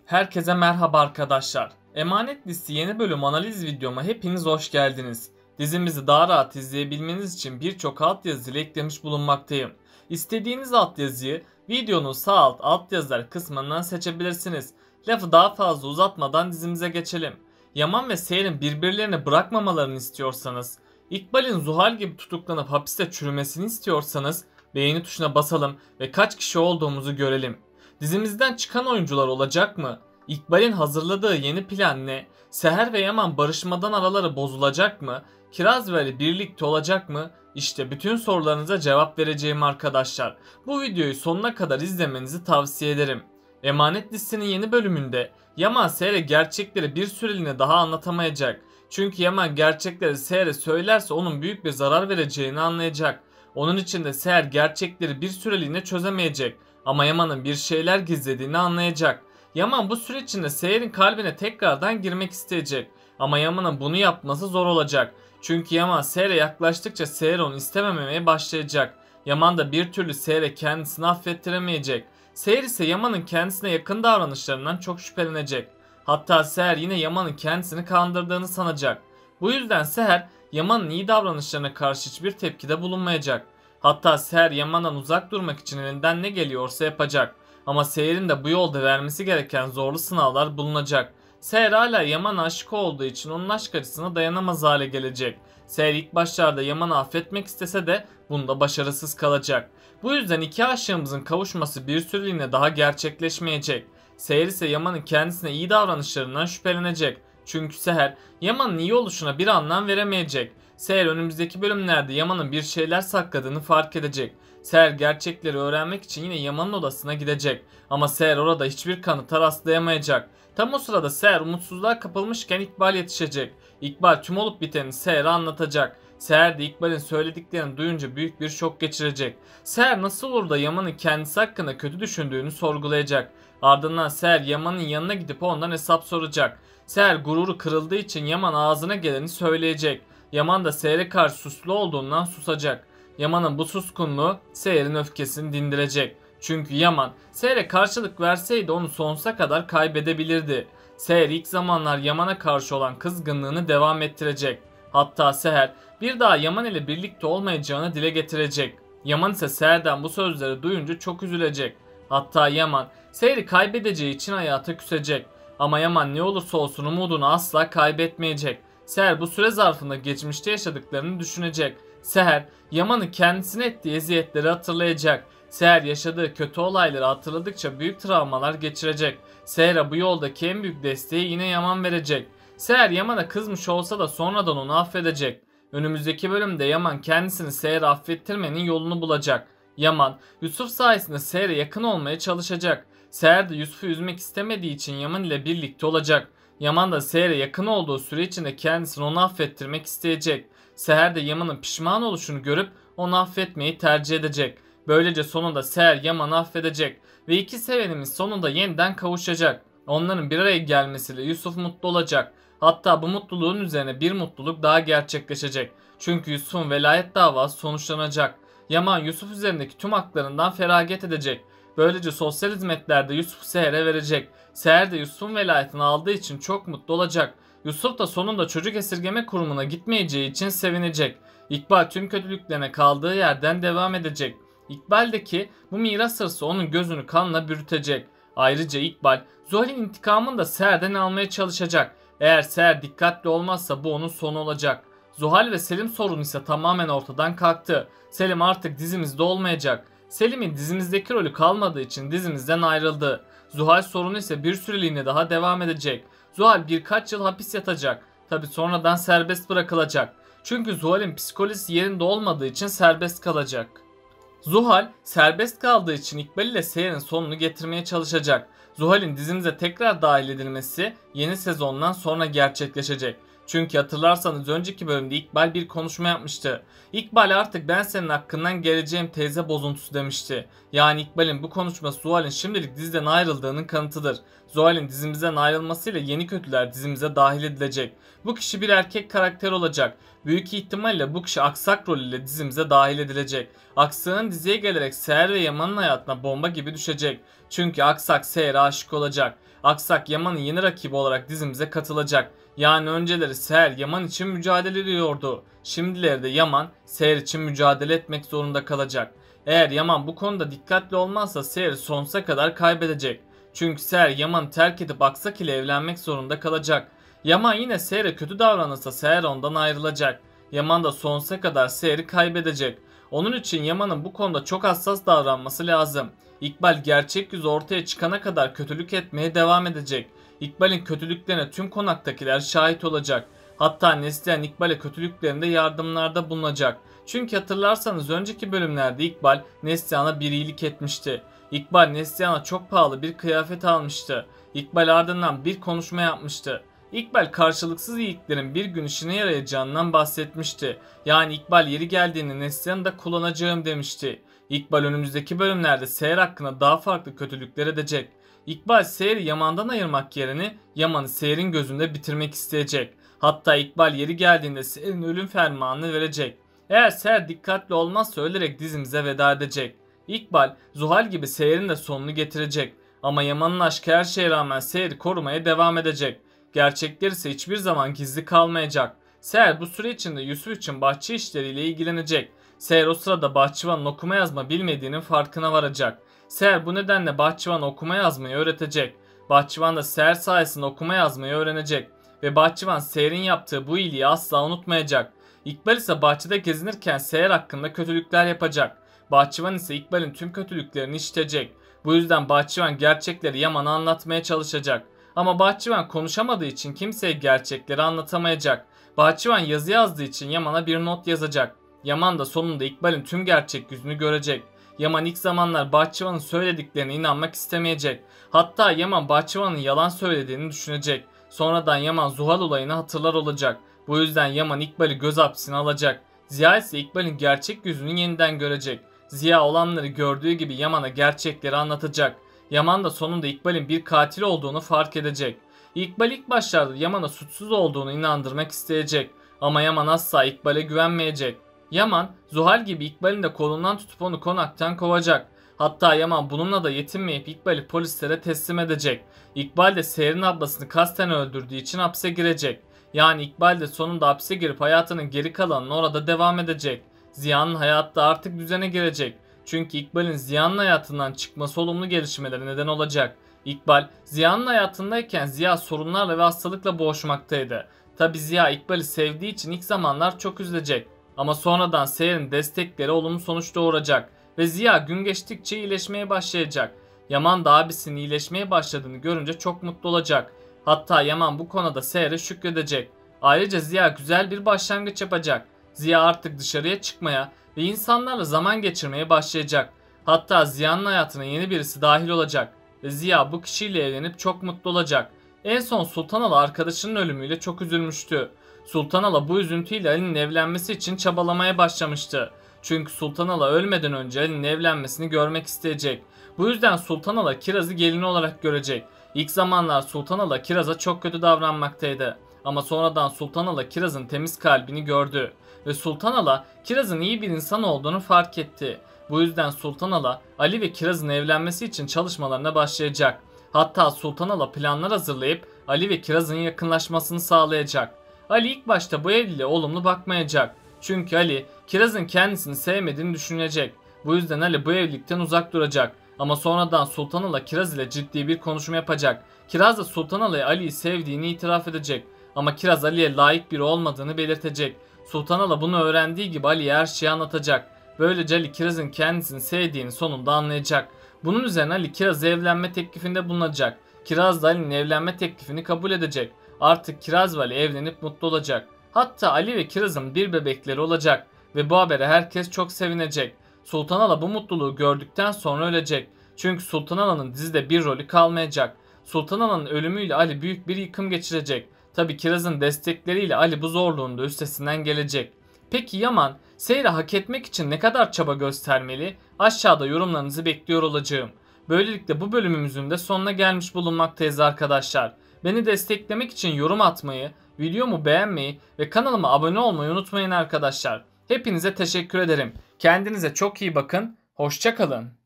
Herkese merhaba arkadaşlar. Emanet Listesi yeni bölüm analiz videoma hepiniz hoş geldiniz. Dizimizi daha rahat izleyebilmeniz için birçok altyazı ile eklemiş bulunmaktayım. İstediğiniz altyazıyı videonun sağ altyazılar kısmından seçebilirsiniz. Lafı daha fazla uzatmadan dizimize geçelim. Yaman ve Seher'in birbirlerini bırakmamalarını istiyorsanız, İkbal'in Zuhal gibi tutuklanıp hapiste çürümesini istiyorsanız beğeni tuşuna basalım ve kaç kişi olduğumuzu görelim. Dizimizden çıkan oyuncular olacak mı? İkbal'in hazırladığı yeni plan ne? Seher ve Yaman barışmadan araları bozulacak mı? Kiraz ve Ali birlikte olacak mı? İşte bütün sorularınıza cevap vereceğim arkadaşlar. Bu videoyu sonuna kadar izlemenizi tavsiye ederim. Emanet Listesi'nin yeni bölümünde Yaman Seher'e gerçekleri bir süreliğine daha anlatamayacak. Çünkü Yaman gerçekleri Seher'e söylerse onun büyük bir zarar vereceğini anlayacak. Onun için de Seher gerçekleri bir süreliğine çözemeyecek. Ama Yaman'ın bir şeyler gizlediğini anlayacak. Yaman bu süre içinde Seher'in kalbine tekrardan girmek isteyecek. Ama Yaman'ın bunu yapması zor olacak. Çünkü Yaman Seher'e yaklaştıkça Seher onu istememeye başlayacak. Yaman da bir türlü Seher'e kendisini affettiremeyecek. Seher ise Yaman'ın kendisine yakın davranışlarından çok şüphelenecek. Hatta Seher yine Yaman'ın kendisini kandırdığını sanacak. Bu yüzden Seher Yaman'ın iyi davranışlarına karşı hiçbir tepkide bulunmayacak. Hatta Seher Yaman'dan uzak durmak için elinden ne geliyorsa yapacak. Ama Seher'in de bu yolda vermesi gereken zorlu sınavlar bulunacak. Seher hala Yaman'a aşık olduğu için onun aşk acısına dayanamaz hale gelecek. Seher ilk başlarda Yaman'ı affetmek istese de bunda başarısız kalacak. Bu yüzden iki aşığımızın kavuşması bir süreliğine daha gerçekleşmeyecek. Seher ise Yaman'ın kendisine iyi davranışlarından şüphelenecek. Çünkü Seher Yaman'ın iyi oluşuna bir anlam veremeyecek. Seher önümüzdeki bölümlerde Yaman'ın bir şeyler sakladığını fark edecek. Seher gerçekleri öğrenmek için yine Yaman'ın odasına gidecek. Ama Seher orada hiçbir kanıta rastlayamayacak. Tam o sırada Seher umutsuzluğa kapılmışken İkbal yetişecek. İkbal tüm olup biteni Seher'e anlatacak. Seher de İkbal'in söylediklerini duyunca büyük bir şok geçirecek. Seher nasıl olur da Yaman'ın kendisi hakkında kötü düşündüğünü sorgulayacak. Ardından Seher Yaman'ın yanına gidip ondan hesap soracak. Seher gururu kırıldığı için Yaman ağzına geleni söyleyecek. Yaman da Seher'e karşı suslu olduğundan susacak. Yaman'ın bu suskunluğu Seher'in öfkesini dindirecek. Çünkü Yaman Seher'e karşılık verseydi onu sonsuza kadar kaybedebilirdi. Seher ilk zamanlar Yaman'a karşı olan kızgınlığını devam ettirecek. Hatta Seher bir daha Yaman ile birlikte olmayacağını dile getirecek. Yaman ise Seher'den bu sözleri duyunca çok üzülecek. Hatta Yaman Seher'i kaybedeceği için hayata küsecek. Ama Yaman ne olursa olsun umudunu asla kaybetmeyecek. Seher bu süre zarfında geçmişte yaşadıklarını düşünecek. Seher Yaman'ın kendisine ettiği eziyetleri hatırlayacak. Seher yaşadığı kötü olayları hatırladıkça büyük travmalar geçirecek. Seher'e bu yoldaki en büyük desteği yine Yaman verecek. Seher Yaman'a kızmış olsa da sonradan onu affedecek. Önümüzdeki bölümde Yaman kendisini Seher'e affettirmenin yolunu bulacak. Yaman Yusuf sayesinde Seher'e yakın olmaya çalışacak. Seher de Yusuf'u üzmek istemediği için Yaman ile birlikte olacak. Yaman da Seher'e yakın olduğu süre içinde kendisini onu affettirmek isteyecek. Seher de Yaman'ın pişman oluşunu görüp onu affetmeyi tercih edecek. Böylece sonunda Seher Yaman'ı affedecek ve iki sevenimiz sonunda yeniden kavuşacak. Onların bir araya gelmesiyle Yusuf mutlu olacak. Hatta bu mutluluğun üzerine bir mutluluk daha gerçekleşecek. Çünkü Yusuf'un velayet davası sonuçlanacak. Yaman Yusuf üzerindeki tüm haklarından feragat edecek. Böylece sosyal hizmetlerde Yusuf Seher'e verecek. Seher de Yusuf'un velayetini aldığı için çok mutlu olacak. Yusuf da sonunda çocuk esirgeme kurumuna gitmeyeceği için sevinecek. İkbal tüm kötülüklerine kaldığı yerden devam edecek. İkbal'deki bu miras hırsı onun gözünü kanla bürütecek. Ayrıca İkbal Zuhal'in intikamını da Seher'den almaya çalışacak. Eğer Seher dikkatli olmazsa bu onun sonu olacak. Zuhal ve Selim sorunu ise tamamen ortadan kalktı. Selim artık dizimizde olmayacak. Selim'in dizimizdeki rolü kalmadığı için dizimizden ayrıldı. Zuhal sorunu ise bir süreliğine daha devam edecek. Zuhal birkaç yıl hapis yatacak. Tabi sonradan serbest bırakılacak. Çünkü Zuhal'in psikolojisi yerinde olmadığı için serbest kalacak. Zuhal serbest kaldığı için İkbal ile Seher'in sonunu getirmeye çalışacak. Zuhal'in dizimize tekrar dahil edilmesi yeni sezondan sonra gerçekleşecek. Çünkü hatırlarsanız önceki bölümde İkbal bir konuşma yapmıştı. İkbal artık ben senin hakkından geleceğim teyze bozuntusu demişti. Yani İkbal'in bu konuşması Zuhal'in şimdilik diziden ayrıldığının kanıtıdır. Zuhal'in dizimizden ayrılmasıyla yeni kötüler dizimize dahil edilecek. Bu kişi bir erkek karakter olacak. Büyük ihtimalle bu kişi Aksak rolüyle dizimize dahil edilecek. Aksak'ın diziye gelerek Seher ve Yaman'ın hayatına bomba gibi düşecek. Çünkü Aksak Seher'e aşık olacak. Aksak Yaman'ın yeni rakibi olarak dizimize katılacak. Yani önceleri Seher Yaman için mücadele ediyordu. Şimdileri de Yaman Seher için mücadele etmek zorunda kalacak. Eğer Yaman bu konuda dikkatli olmazsa Seher'i sonsuza kadar kaybedecek. Çünkü Seher Yaman'ı terk edip Aksak ile evlenmek zorunda kalacak. Yaman yine Seher'e kötü davranırsa Seher ondan ayrılacak. Yaman da sonsuza kadar Seher'i kaybedecek. Onun için Yaman'ın bu konuda çok hassas davranması lazım. İkbal gerçek yüzü ortaya çıkana kadar kötülük etmeye devam edecek. İkbal'in kötülüklerine tüm konaktakiler şahit olacak. Hatta Neslihan İkbal'e kötülüklerinde yardımlarda bulunacak. Çünkü hatırlarsanız önceki bölümlerde İkbal Neslihan'a bir iyilik etmişti. İkbal Neslihan'a çok pahalı bir kıyafet almıştı. İkbal ardından bir konuşma yapmıştı. İkbal karşılıksız iyiliklerin bir gün işine yarayacağından bahsetmişti. Yani İkbal yeri geldiğinde Neslihan'ı da kullanacağım demişti. İkbal önümüzdeki bölümlerde Seher hakkında daha farklı kötülükler edecek. İkbal Seher'i Yaman'dan ayırmak yerine Yaman'ı Seher'in gözünde bitirmek isteyecek. Hatta İkbal yeri geldiğinde Seher'in ölüm fermanını verecek. Eğer Seher dikkatli olmazsa ölerek dizimize veda edecek. İkbal, Zuhal gibi Seher'in de sonunu getirecek. Ama Yaman'ın aşkı her şeye rağmen Seher'i korumaya devam edecek. Gerçekler ise hiçbir zaman gizli kalmayacak. Seher bu süre içinde Yusuf için bahçe işleriyle ilgilenecek. Seher o sırada bahçıvanın okuma yazma bilmediğinin farkına varacak. Seher bu nedenle bahçıvana okuma yazmayı öğretecek. Bahçıvan da Seher sayesinde okuma yazmayı öğrenecek. Ve bahçıvan Seher'in yaptığı bu iyiliği asla unutmayacak. İkbal ise bahçede gezinirken Seher hakkında kötülükler yapacak. Bahçıvan ise İkbal'in tüm kötülüklerini işitecek. Bu yüzden bahçıvan gerçekleri Yaman'a anlatmaya çalışacak. Ama bahçıvan konuşamadığı için kimseye gerçekleri anlatamayacak. Bahçıvan yazı yazdığı için Yaman'a bir not yazacak. Yaman da sonunda İkbal'in tüm gerçek yüzünü görecek. Yaman ilk zamanlar bahçıvanın söylediklerine inanmak istemeyecek. Hatta Yaman bahçıvanın yalan söylediğini düşünecek. Sonradan Yaman Zuhal olayını hatırlar olacak. Bu yüzden Yaman İkbal'i göz hapsine alacak. Ziya ise İkbal'in gerçek yüzünü yeniden görecek. Ziya olanları gördüğü gibi Yaman'a gerçekleri anlatacak. Yaman da sonunda İkbal'in bir katil olduğunu fark edecek. İkbal ilk başlarda Yaman'a suçsuz olduğunu inandırmak isteyecek. Ama Yaman asla İkbal'e güvenmeyecek. Yaman, Zuhal gibi İkbal'in de kolundan tutup onu konaktan kovacak. Hatta Yaman bununla da yetinmeyip İkbal'i polislere teslim edecek. İkbal de Seher'in ablasını kasten öldürdüğü için hapse girecek. Yani İkbal de sonunda hapse girip hayatının geri kalanını orada devam edecek. Ziya'nın hayatı da artık düzene girecek. Çünkü İkbal'in Ziya'nın hayatından çıkması olumlu gelişmelere neden olacak. İkbal, Ziya'nın hayatındayken Ziya sorunlarla ve hastalıkla boğuşmaktaydı. Tabi Ziya İkbal'i sevdiği için ilk zamanlar çok üzülecek. Ama sonradan Seher'in destekleri olumlu sonuç doğuracak. Ve Ziya gün geçtikçe iyileşmeye başlayacak. Yaman da abisinin iyileşmeye başladığını görünce çok mutlu olacak. Hatta Yaman bu konuda Seher'e şükredecek. Ayrıca Ziya güzel bir başlangıç yapacak. Ziya artık dışarıya çıkmaya ve insanlarla zaman geçirmeye başlayacak. Hatta Ziya'nın hayatına yeni birisi dahil olacak. Ve Ziya bu kişiyle evlenip çok mutlu olacak. En son Sultanala arkadaşının ölümüyle çok üzülmüştü. Sultanala bu üzüntüyle Ali'nin evlenmesi için çabalamaya başlamıştı. Çünkü Sultanala ölmeden önce Ali'nin evlenmesini görmek isteyecek. Bu yüzden Sultanala Kiraz'ı gelini olarak görecek. İlk zamanlar Sultanala Kiraz'a çok kötü davranmaktaydı. Ama sonradan Sultanala Kiraz'ın temiz kalbini gördü. Ve Sultanala Kiraz'ın iyi bir insan olduğunu fark etti. Bu yüzden Sultanala Ali ve Kiraz'ın evlenmesi için çalışmalarına başlayacak. Hatta Sultanala planlar hazırlayıp Ali ve Kiraz'ın yakınlaşmasını sağlayacak. Ali ilk başta bu evliliğe olumlu bakmayacak. Çünkü Ali Kiraz'ın kendisini sevmediğini düşünecek. Bu yüzden Ali bu evlilikten uzak duracak. Ama sonradan Sultanala Kiraz ile ciddi bir konuşma yapacak. Kiraz da Sultanala'ya Ali'yi sevdiğini itiraf edecek. Ama Kiraz Ali'ye layık biri olmadığını belirtecek. Sultanala bunu öğrendiği gibi Ali'ye her şeyi anlatacak. Böylece Ali Kiraz'ın kendisini sevdiğini sonunda anlayacak. Bunun üzerine Ali Kiraz'a evlenme teklifinde bulunacak. Kiraz da Ali'nin evlenme teklifini kabul edecek. Artık Kiraz ve Ali evlenip mutlu olacak. Hatta Ali ve Kiraz'ın bir bebekleri olacak. Ve bu habere herkes çok sevinecek. Sultanala bu mutluluğu gördükten sonra ölecek. Çünkü Sultanala'nın dizide bir rolü kalmayacak. Sultanala'nın ölümüyle Ali büyük bir yıkım geçirecek. Tabi Kiraz'ın destekleriyle Ali bu zorluğun da üstesinden gelecek. Peki Yaman, Seher'i hak etmek için ne kadar çaba göstermeli? Aşağıda yorumlarınızı bekliyor olacağım. Böylelikle bu bölümümüzün de sonuna gelmiş bulunmaktayız arkadaşlar. Beni desteklemek için yorum atmayı, videomu beğenmeyi ve kanalıma abone olmayı unutmayın arkadaşlar. Hepinize teşekkür ederim. Kendinize çok iyi bakın. Hoşça kalın.